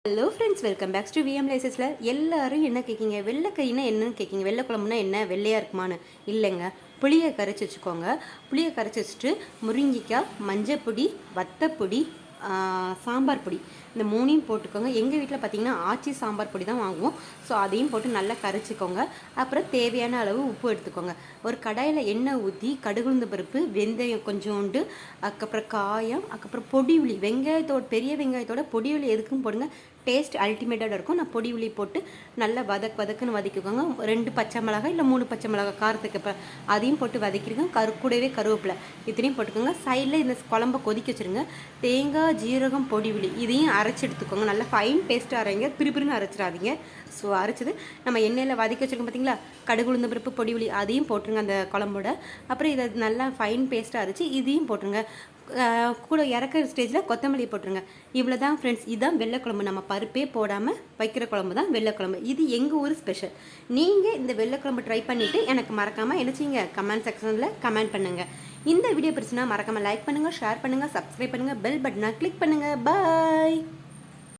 Hello friends, welcome back to VM லைசஸ்ல. எல்லாரும் என்ன கேட்கிங்க? வெள்ளைக்கறினா என்னன்னு கேட்கிங்க. வெள்ளை குழம்புனா என்ன, வெள்ளையாக இருக்குமான்னு? இல்லைங்க, புளியை கரைச்சி வச்சுக்கோங்க. புளியை கரைச்சி வச்சுட்டு முருங்கைக்காய், மஞ்சப்பொடி, வத்தப்பொடி, சாம்பார் பொடி, இந்த மூணையும் போட்டுக்கோங்க. எங்கள் வீட்டில் பார்த்தீங்கன்னா ஆச்சி சாம்பார் பொடி தான் வாங்குவோம். ஸோ அதையும் போட்டு நல்லா கரைச்சிக்கோங்க. அப்புறம் தேவையான அளவு உப்பு எடுத்துக்கோங்க. ஒரு கடாயில் எண்ணெய் ஊற்றி கடுகுளுந்த பருப்பு, வெந்தயம் கொஞ்சோண்டு, அதுக்கப்புறம் காயம், அதுக்கப்புறம் பொடி உளி, வெங்காயத்தோட பெரிய வெங்காயத்தோட பொடி உளி எதுக்கும் போடுங்க. டேஸ்ட் அல்டிமேட்டாக இருக்கும். நான் பொடி உளி போட்டு நல்லா வதக்குன்னு வதக்கிக்கோங்க. 2 பச்சை மிளகாய் இல்லை 3 பச்சை மிளகாய் காரத்துக்கு இப்போ அதையும் போட்டு வதக்கிடுங்க. கூடவே கருவேப்பிலை இத்தனையும் போட்டுக்கோங்க. சைடில் இந்த குழம்பை கொதிக்க வச்சுருங்க. தேங்காய், ஜீரகம், பொடி உளி இதையும் அரைச்சி எடுத்துக்கோங்க. நல்லா ஃபைன் பேஸ்ட்டாக அரைங்க, பிரிபிரின்னு அரைச்சிடாதீங்க. ஸோ அரைச்சது நம்ம எண்ணெயில் வதக்கி வச்சுருக்கோம் பார்த்தீங்களா, கடுகு, உளுந்த பருப்பு, பொடி உளி அதையும் போட்டுருங்க அந்த குழம்போட. அப்புறம் இதை நல்லா ஃபைன் பேஸ்ட்டாக அரைச்சி இதையும் போட்டுருங்க. கூட இறக்குற ஸ்டேஜில் கொத்தமல்லி போட்டுருங்க. இவ்வளோ தான் ஃப்ரெண்ட்ஸ், இதுதான் வெள்ளைக்குழம்பு. நம்ம பருப்பே போடாமல் வைக்கிற குழம்பு தான் வெள்ளைக்குழம்பு. இது எங்கள் ஊர் ஸ்பெஷல். நீங்கள் இந்த வெள்ளைக்குழம்பு ட்ரை பண்ணிவிட்டு எனக்கு மறக்காமல் என்ன செய்யுங்க, கமெண்ட் செக்ஷனில் கமெண்ட் பண்ணுங்கள். இந்த வீடியோ பிடிச்சுன்னா மறக்காமல் லைக் பண்ணுங்கள், ஷேர் பண்ணுங்கள், சப்ஸ்கிரைப் பண்ணுங்கள், பெல் பட்டனை கிளிக் பண்ணுங்கள். பாய்.